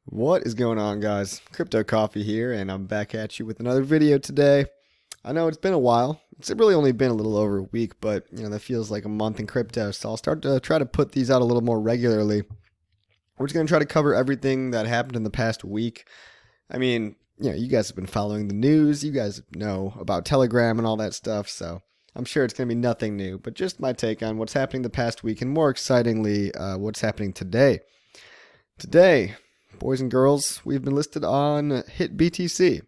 What is going on, guys? Crypto Coffee here, and I'm back at you with another video today. I know it's been a while. It's really only been a little over a week, but that feels like a month in crypto. So I'll start to try to put these out a little more regularly. We're just gonna try to cover everything that happened in the past week. I mean, you guys have been following the news. You guys know about Telegram and all that stuff, so I'm sure it's gonna be nothing new. But just my take on what's happening the past week, and more excitingly, what's happening today. Today, boys and girls, we've been listed on HitBTC,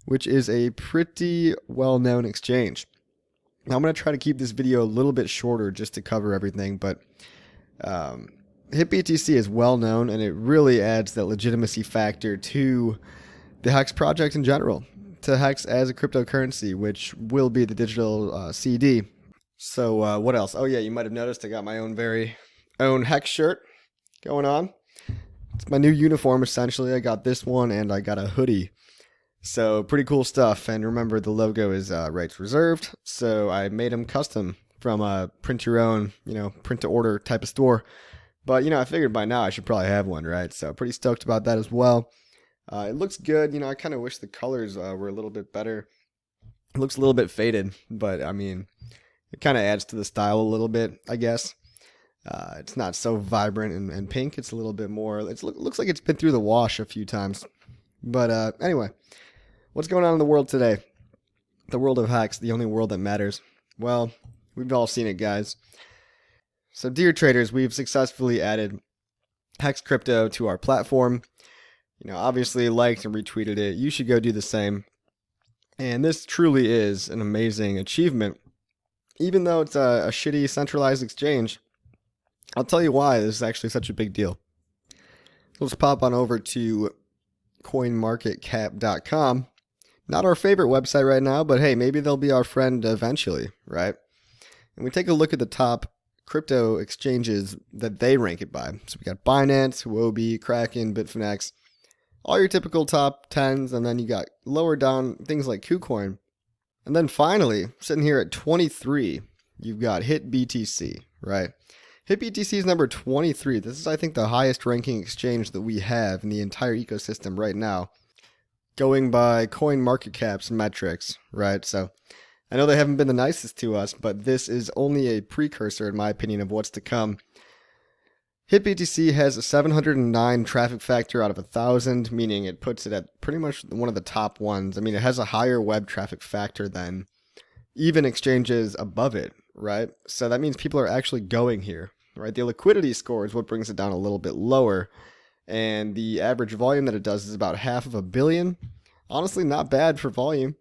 which is a pretty well-known exchange. Now, I'm going to try to keep this video a little bit shorter just to cover everything, but HitBTC is well-known, and it really adds that legitimacy factor to the HEX project in general, to HEX as a cryptocurrency, which will be the digital CD. So what else? Oh yeah, you might have noticed I got my own very own HEX shirt going on. It's my new uniform, essentially. I got this one, and I got a hoodie. So, pretty cool stuff. And remember, the logo is rights reserved. So, I made them custom from a print your own, print to order type of store. But, I figured by now I should probably have one, right? So, pretty stoked about that as well. It looks good. I kind of wish the colors were a little bit better. It looks a little bit faded, but, it kind of adds to the style a little bit, I guess. It's not so vibrant and pink. It's a little bit more. It looks like it's been through the wash a few times. But anyway, what's going on in the world today? The world of HEX, the only world that matters. Well, we've all seen it, guys. So, dear traders, we've successfully added HEX crypto to our platform. Obviously liked and retweeted it. You should go do the same. And this truly is an amazing achievement. Even though it's a shitty centralized exchange, I'll tell you why this is actually such a big deal. Let's pop on over to coinmarketcap.com. Not our favorite website right now, but hey, maybe they'll be our friend eventually, right? And we take a look at the top crypto exchanges that they rank it by. So we got Binance, Huobi, Kraken, Bitfinex, all your typical top 10s, and then you got lower down things like KuCoin. And then finally, sitting here at 23, you've got HitBTC, right? HitBTC is number 23. This is, I think, the highest ranking exchange that we have in the entire ecosystem right now, going by CoinMarketCap's metrics, right? So I know they haven't been the nicest to us, but this is only a precursor, in my opinion, of what's to come. HitBTC has a 709 traffic factor out of 1,000, meaning it puts it at pretty much one of the top ones. I mean, it has a higher web traffic factor than even exchanges above it, right? So that means people are actually going here. Right, the liquidity score is what brings it down a little bit lower, and the average volume that it does is about 500 million. Honestly, not bad for volume.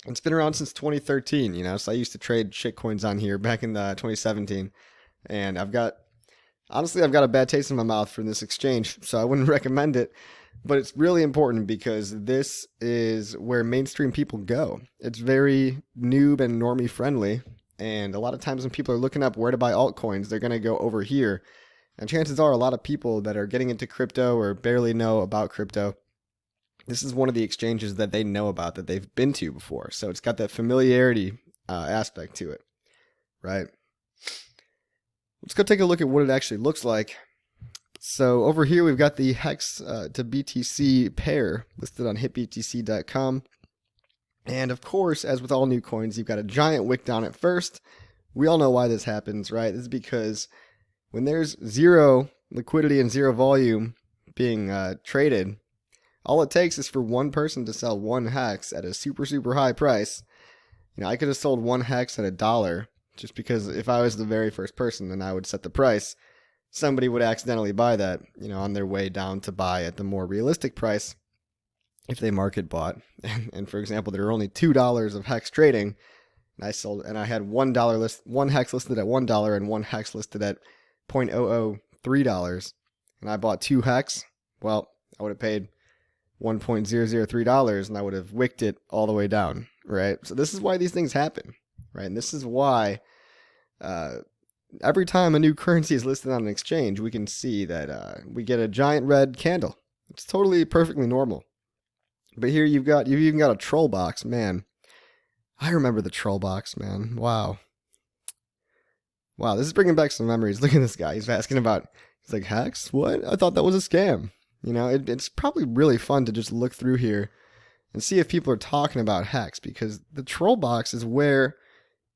It's been around since 2013, so I used to trade shitcoins on here back in 2017, and I've got a bad taste in my mouth from this exchange, so I wouldn't recommend it, but it's really important because this is where mainstream people go. It's very noob and normie friendly. And a lot of times when people are looking up where to buy altcoins, they're going to go over here. And chances are a lot of people that are getting into crypto or barely know about crypto, this is one of the exchanges that they know about, that they've been to before. So it's got that familiarity aspect to it, right? Let's go take a look at what it actually looks like. So over here we've got the HEX to BTC pair listed on hitbtc.com. And of course, as with all new coins, you've got a giant wick down at first. We all know why this happens, right? This is because when there's zero liquidity and zero volume being traded, all it takes is for one person to sell one HEX at a super, super high price. I could have sold one HEX at $1 just because if I was the very first person and I would set the price, somebody would accidentally buy that, on their way down to buy at the more realistic price. If they market bought, and for example, there are only $2 of HEX trading, and I had one HEX listed at $1 and one HEX listed at $0.003, and I bought two HEX. Well, I would have paid $1.003, and I would have wicked it all the way down, right? So this is why these things happen, right? And this is why every time a new currency is listed on an exchange, we can see that we get a giant red candle. It's totally perfectly normal. But here you've even got a troll box, man. I remember the troll box, man. Wow, this is bringing back some memories. Look at this guy. He's asking about. He's like, HEX? What? I thought that was a scam. You know, it's probably really fun to just look through here and see if people are talking about HEX, because the troll box is where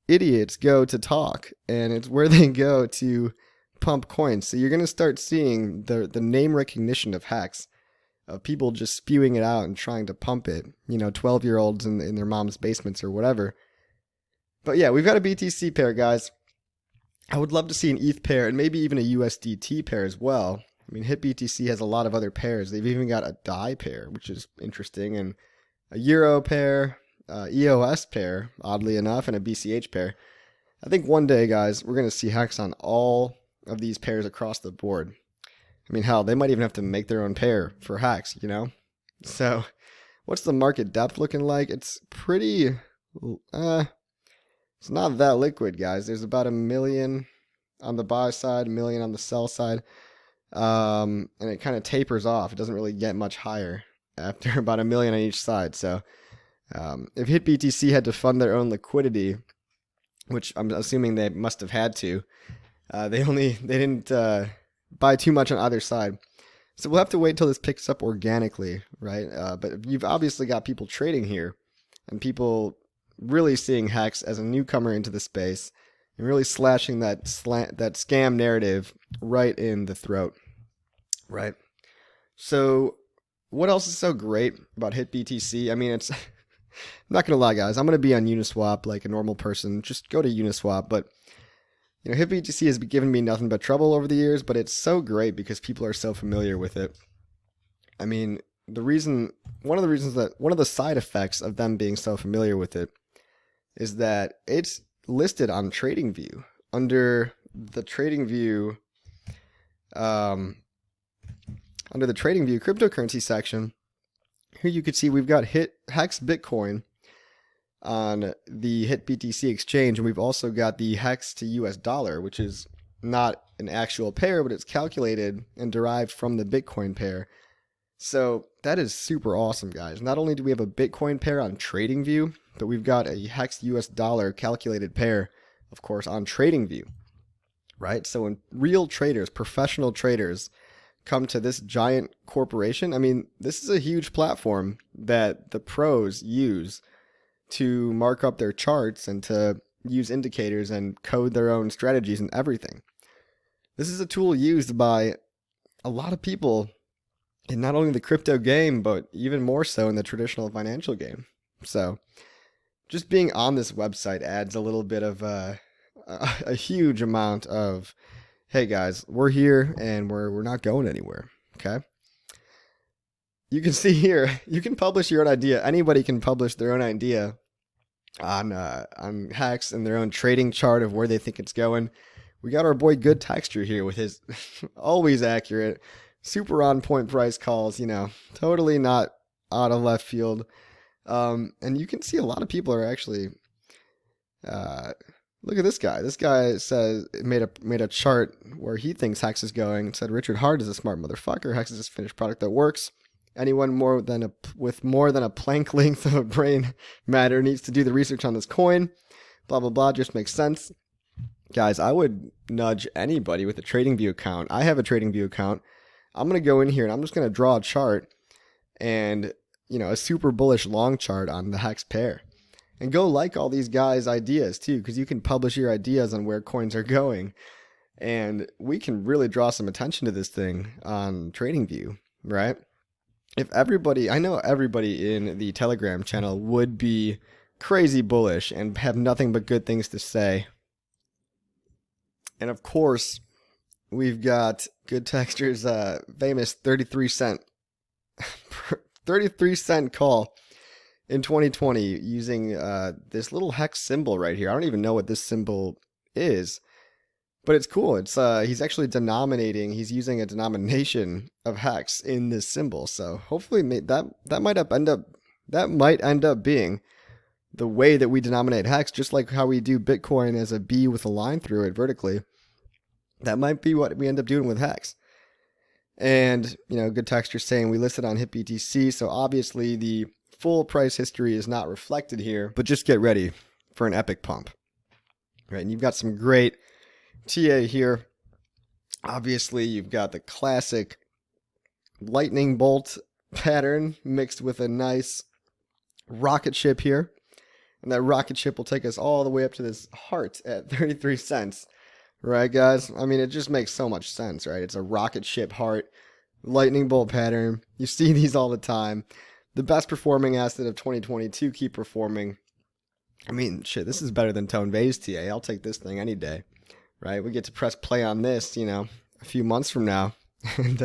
idiots go to talk, and it's where they go to pump coins. So you're going to start seeing the name recognition of HEX, of people just spewing it out and trying to pump it, 12-year-olds in their mom's basements or whatever. But yeah, we've got a BTC pair, guys. I would love to see an ETH pair and maybe even a USDT pair as well. I mean, HitBTC has a lot of other pairs. They've even got a DAI pair, which is interesting, and a Euro pair, EOS pair, oddly enough, and a BCH pair. I think one day, guys, we're going to see HEX on all of these pairs across the board. I mean, hell, they might even have to make their own pair for HEX, So, what's the market depth looking like? It's pretty, it's not that liquid, guys. There's about 1 million on the buy side, 1 million on the sell side, and it kind of tapers off. It doesn't really get much higher after about 1 million on each side. So, if HitBTC had to fund their own liquidity, which I'm assuming they must have had to, they didn't buy too much on either side. So we'll have to wait till this picks up organically, right? But you've obviously got people trading here, and people really seeing HEX as a newcomer into the space, and really slashing that scam narrative right in the throat, right? So what else is so great about HitBTC? I mean, I'm not going to lie, guys. I'm going to be on Uniswap like a normal person. Just go to Uniswap. But, HitBTC has given me nothing but trouble over the years, but it's so great because people are so familiar with it. I mean, one of the side effects of them being so familiar with it is that it's listed on TradingView under the TradingView cryptocurrency section. Here you can see we've got HEX Bitcoin on the HitBTC exchange, and we've also got the HEX to US dollar, which is not an actual pair, but it's calculated and derived from the Bitcoin pair. So that is super awesome, guys. Not only do we have a Bitcoin pair on TradingView, but we've got a HEX US dollar calculated pair, of course, on TradingView, right? So when real traders, professional traders, come to this giant corporation, I mean, this is a huge platform that the pros use to mark up their charts and to use indicators and code their own strategies and everything. This is a tool used by a lot of people in not only the crypto game, but even more so in the traditional financial game. So just being on this website adds a little bit of a huge amount of, hey guys, we're here and we're not going anywhere, okay? You can see here, you can publish your own idea. Anybody can publish their own idea on HEX and their own trading chart of where they think it's going. We got our boy Good Texture here with his always accurate, super on point price calls, totally not out of left field. And you can see a lot of people are actually, look at this guy. This guy says made a chart where he thinks HEX is going and said Richard Hart is a smart motherfucker. HEX is a finished product that works. Anyone with more than a plank length of a brain matter needs to do the research on this coin. Blah, blah, blah. Just makes sense. Guys, I would nudge anybody with a TradingView account. I have a TradingView account. I'm going to go in here and I'm just going to draw a chart and, a super bullish long chart on the HEX pair. And go like all these guys' ideas too, because you can publish your ideas on where coins are going. And we can really draw some attention to this thing on TradingView, right? I know everybody in the Telegram channel would be crazy bullish and have nothing but good things to say. And of course, we've got Good Texture's famous 33 cent call in 2020 using this little HEX symbol right here. I don't even know what this symbol is, but it's cool. It's he's actually he's using a denomination of HEX in this symbol. So hopefully that might end up being the way that we denominate HEX, just like how we do Bitcoin as a B with a line through it vertically. That might be what we end up doing with HEX. And, Good Texture saying we listed on HitBTC, so obviously the full price history is not reflected here, but just get ready for an epic pump. Right, and you've got some great TA here. Obviously, you've got the classic lightning bolt pattern mixed with a nice rocket ship here. And that rocket ship will take us all the way up to this heart at 33 cents. Right, guys? I mean, it just makes so much sense, right? It's a rocket ship heart, lightning bolt pattern. You see these all the time. The best performing asset of 2022 keep performing. I mean, shit, this is better than Tone Vay's TA. I'll take this thing any day, right? We get to press play on this, a few months from now. And,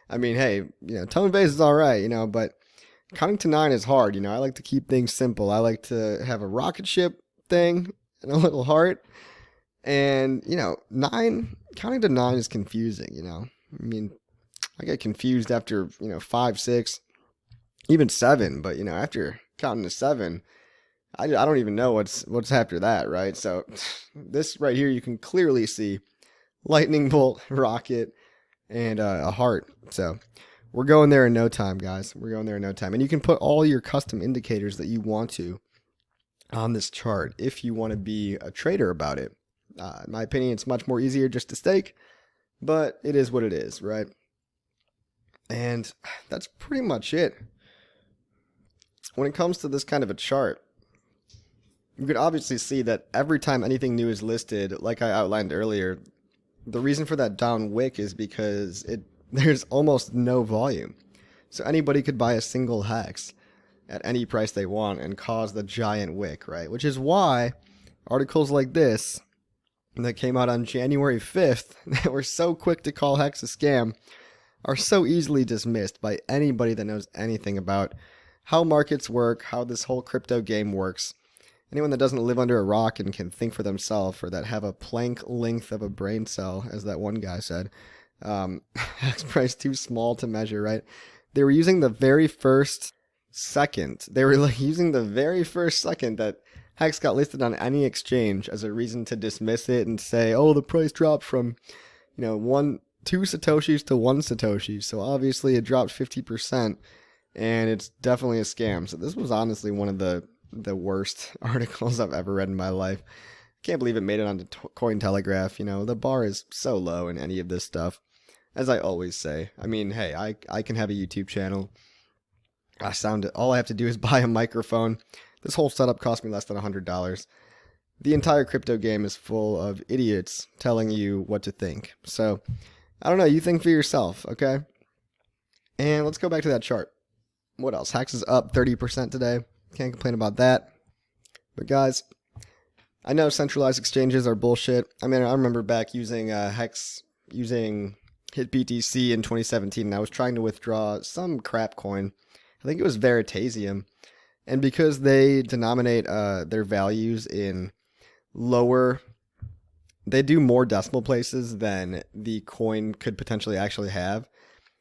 I mean, hey, Tone Vay's is all right, but counting to 9 is hard. I like to keep things simple. I like to have a rocket ship thing and a little heart. And, counting to 9 is confusing, I mean, I get confused after, 5, 6, even 7. But, after counting to 7, I don't even know what's after that, right? So this right here, you can clearly see lightning bolt, rocket, and a heart. So we're going there in no time, guys. We're going there in no time. And you can put all your custom indicators that you want to on this chart if you want to be a trader about it. In my opinion, it's much more easier just to stake, but it is what it is, right? And that's pretty much it. When it comes to this kind of a chart, you could obviously see that every time anything new is listed, like I outlined earlier, the reason for that down wick is because there's almost no volume. So anybody could buy a single HEX at any price they want and cause the giant wick, right? Which is why articles like this that came out on January 5th that were so quick to call HEX a scam are so easily dismissed by anybody that knows anything about how markets work, how this whole crypto game works. Anyone that doesn't live under a rock and can think for themselves, or that have a plank length of a brain cell, as that one guy said, HEX price too small to measure, right? They were using the very first second. They were using the very first second that HEX got listed on any exchange as a reason to dismiss it and say, oh, the price dropped from, 2 Satoshis to 1 Satoshi. So obviously it dropped 50%, and it's definitely a scam. So this was honestly one of the worst articles I've ever read in my life. Can't believe it made it onto Cointelegraph. The bar is so low in any of this stuff, as I always say. I mean, hey, I can have a YouTube channel. All I have to do is buy a microphone. This whole setup cost me less than $100. The entire crypto game is full of idiots telling you what to think. So, I don't know. You think for yourself, okay? And let's go back to that chart. What else? HEX is up 30% today. Can't complain about that. But guys, I know centralized exchanges are bullshit. I mean, I remember back using HEX, using HitBTC in 2017, and I was trying to withdraw some crap coin. I think it was Veritasium. And because they denominate their values in they do more decimal places than the coin could potentially actually have.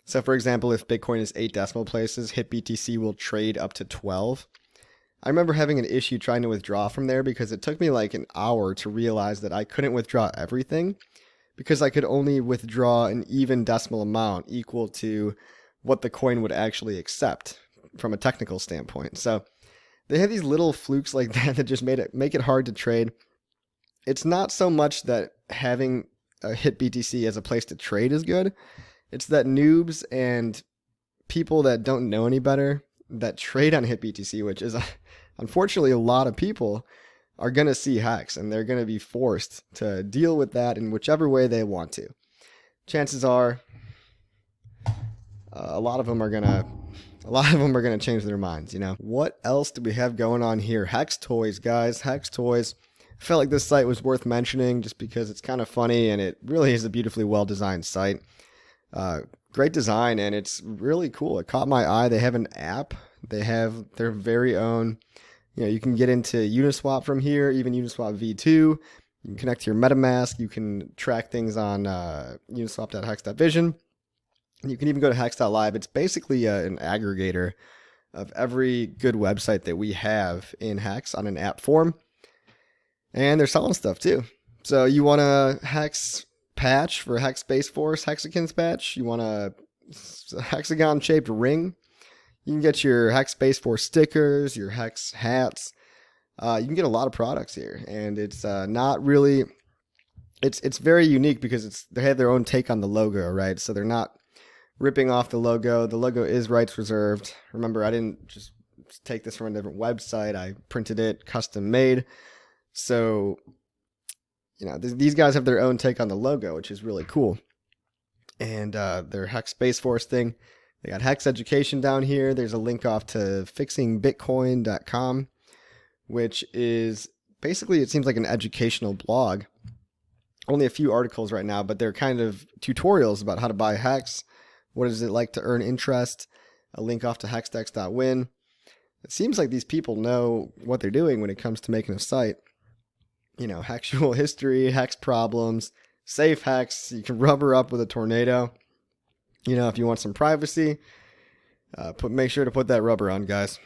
So for example, if Bitcoin is 8 decimal places, HitBTC will trade up to 12. I remember having an issue trying to withdraw from there because it took me like an hour to realize that I couldn't withdraw everything because I could only withdraw an even decimal amount equal to what the coin would actually accept from a technical standpoint. So they have these little flukes like that just make it hard to trade. It's not so much that having a HitBTC as a place to trade is good. It's that noobs and people that don't know any better that trade on HitBTC, which is unfortunately a lot of people, are going to see HEX, and they're going to be forced to deal with that in whichever way they want to. Chances are a lot of them are going to change their minds, What else do we have going on here? HEX Toys, guys. HEX Toys. I felt like this site was worth mentioning just because it's kind of funny, and it really is a beautifully well-designed site. Great design, and it's really cool. It caught my eye. They have an app. They have their very own, you can get into Uniswap from here, even Uniswap V2. You can connect to your MetaMask. You can track things on uniswap.hex.vision. You can even go to hex.live. It's basically an aggregator of every good website that we have in HEX on an app form. And they're selling stuff too. So you want a HEX patch for HEX Space Force Hexagons patch? You want a hexagon shaped ring? You can get your HEX Space Force stickers, your HEX hats. You can get a lot of products here. And it's not really... It's very unique because they have their own take on the logo, right? So they're not ripping off the logo. The logo is rights reserved. Remember, I didn't just take this from a different website. I printed it, custom made. So, these guys have their own take on the logo, which is really cool. And their HEX Space Force thing. They got HEX Education down here. There's a link off to fixingbitcoin.com, which is basically, it seems like an educational blog. Only a few articles right now, but they're kind of tutorials about how to buy HEX. What is it like to earn interest? A link off to hexdex.win. It seems like these people know what they're doing when it comes to making a site. Hexual history, HEX problems, safe HEX. You can rubber up with a tornado. If you want some privacy, make sure to put that rubber on, guys.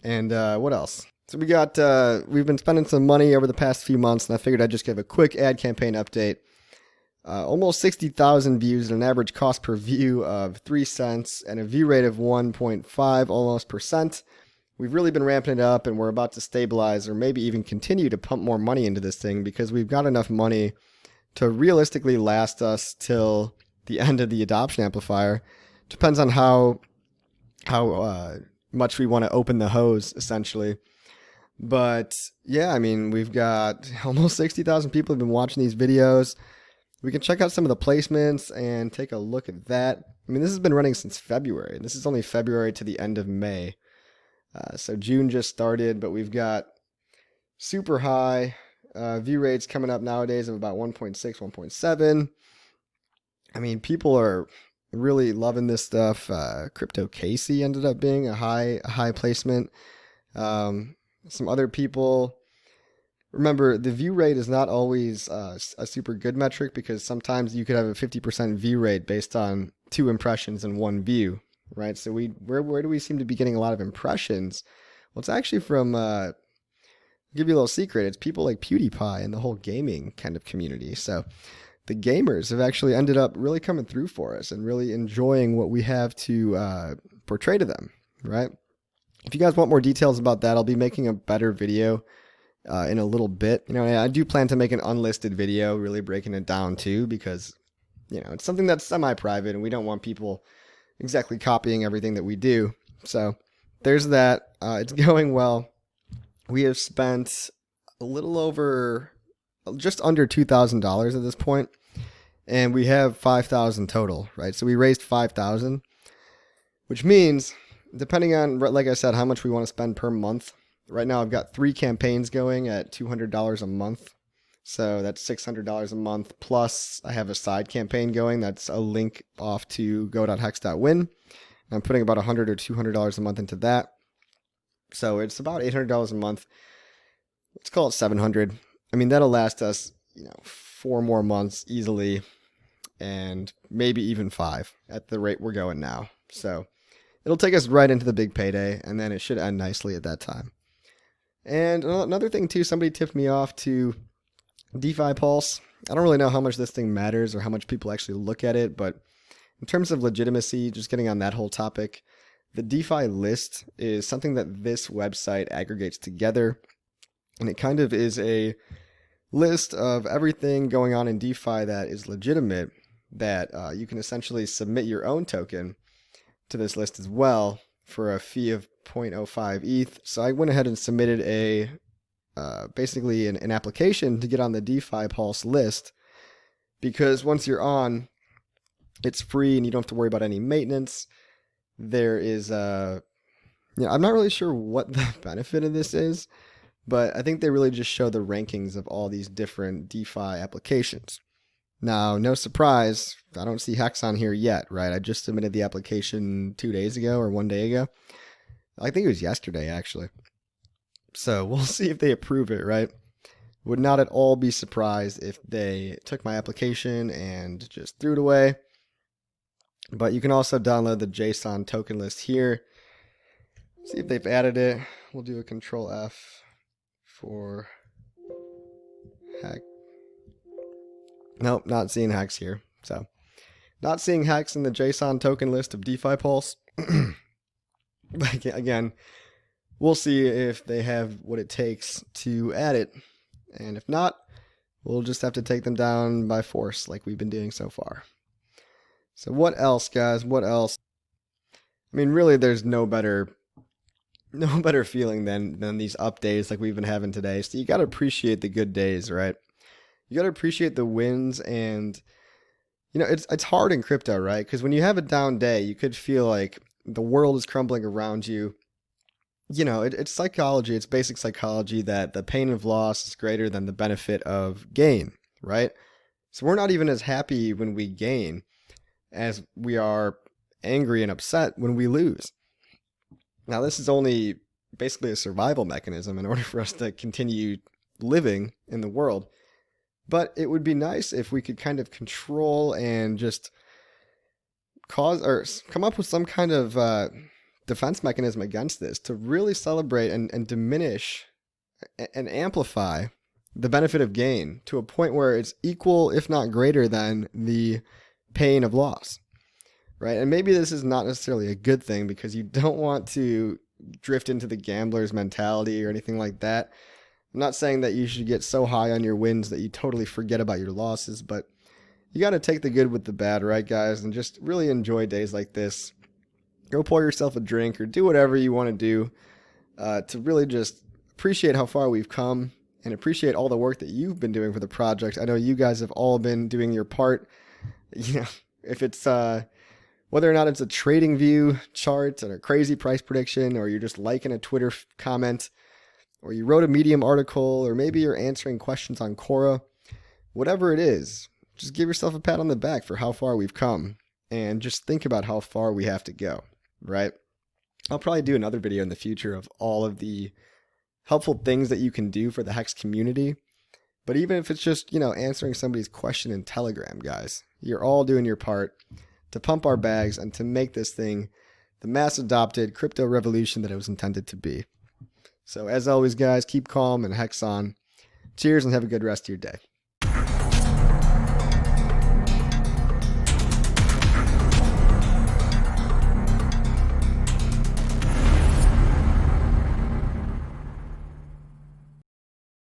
And what else? So we've been spending some money over the past few months, and I figured I'd just give a quick ad campaign update. Almost 60,000 views at an average cost per view of 3 cents and a view rate of 1.5 almost %. We've really been ramping it up, and we're about to stabilize or maybe even continue to pump more money into this thing because we've got enough money to realistically last us till the end of the adoption amplifier. Depends on how much we want to open the hose, essentially. But yeah, we've got almost 60,000 people have been watching these videos. We can check out some of the placements and take a look at that. This has been running since February. This is only February to the end of May. So June just started, but we've got super high view rates coming up nowadays of about 1.6, 1.7. People are really loving this stuff. Crypto Casey ended up being a high placement. Some other people. Remember, the view rate is not always a super good metric because sometimes you could have a 50% view rate based on 2 impressions and 1 view, right? So where do we seem to be getting a lot of impressions? Well, it's actually from, I'll give you a little secret, it's people like PewDiePie and the whole gaming kind of community. So the gamers have actually ended up really coming through for us and really enjoying what we have to portray to them, right? If you guys want more details about that, I'll be making a better video in a little bit. I do plan to make an unlisted video, really breaking it down too, because, it's something that's semi-private and we don't want people exactly copying everything that we do. So there's that. It's going well. We have spent a little over, just under $2,000 at this point, and we have $5,000 total, right? So we raised $5,000, which means, depending on, like I said, how much we want to spend per month. Right now I've got 3 campaigns going at $200 a month. So that's $600 a month. Plus I have a side campaign going. That's a link off to go.hex.win. I'm putting about $100 or $200 a month into that. So it's about $800 a month. Let's call it $700. That'll last us, 4 more months easily, and maybe even 5 at the rate we're going now. So it'll take us right into the big payday, and then it should end nicely at that time. And another thing too, somebody tipped me off to DeFi Pulse. I don't really know how much this thing matters or how much people actually look at it, but in terms of legitimacy, just getting on that whole topic, the DeFi list is something that this website aggregates together, and it kind of is a list of everything going on in DeFi that is legitimate, that you can essentially submit your own token to this list as well for a fee of 0.05 ETH. So I went ahead and submitted basically an application to get on the DeFi Pulse list, because once you're on, it's free and you don't have to worry about any maintenance. There is I'm not really sure what the benefit of this is, but I think they really just show the rankings of all these different DeFi applications. Now, no surprise, I don't see HEX on here yet, right? I just submitted the application 2 days ago or 1 day ago. I think it was yesterday, actually. So we'll see if they approve it, right? Would not at all be surprised if they took my application and just threw it away. But you can also download the JSON token list here. See if they've added it. We'll do a Control F for HEX. Nope, not seeing HEX here. So, not seeing HEX in the JSON token list of DeFi Pulse. But again, we'll see if they have what it takes to add it. And if not, we'll just have to take them down by force like we've been doing so far. So what else, guys? What else? I mean, really, there's no better feeling than these up days like we've been having today. So you got to appreciate the good days, right? You got to appreciate the wins, and it's hard in crypto, right? Because when you have a down day, you could feel like the world is crumbling around you. It's psychology. It's basic psychology that the pain of loss is greater than the benefit of gain, right? So we're not even as happy when we gain as we are angry and upset when we lose. Now, this is only basically a survival mechanism in order for us to continue living in the world. But it would be nice if we could kind of control and just cause or come up with some kind of defense mechanism against this to really celebrate and diminish and amplify the benefit of gain to a point where it's equal, if not greater than, the pain of loss, right? And maybe this is not necessarily a good thing because you don't want to drift into the gambler's mentality or anything like that. I'm not saying that you should get so high on your wins that you totally forget about your losses, but you got to take the good with the bad, right, guys? And just really enjoy days like this. Go pour yourself a drink or do whatever you want to do to really just appreciate how far we've come and appreciate all the work that you've been doing for the project. I know you guys have all been doing your part. If it's whether or not it's a trading view chart or a crazy price prediction, or you're just liking a Twitter comment, or you wrote a Medium article, or maybe you're answering questions on Quora, whatever it is, just give yourself a pat on the back for how far we've come and just think about how far we have to go, right? I'll probably do another video in the future of all of the helpful things that you can do for the HEX community. But even if it's just, answering somebody's question in Telegram, guys, you're all doing your part to pump our bags and to make this thing the mass adopted crypto revolution that it was intended to be. So as always, guys, keep calm and HEX on. Cheers and have a good rest of your day.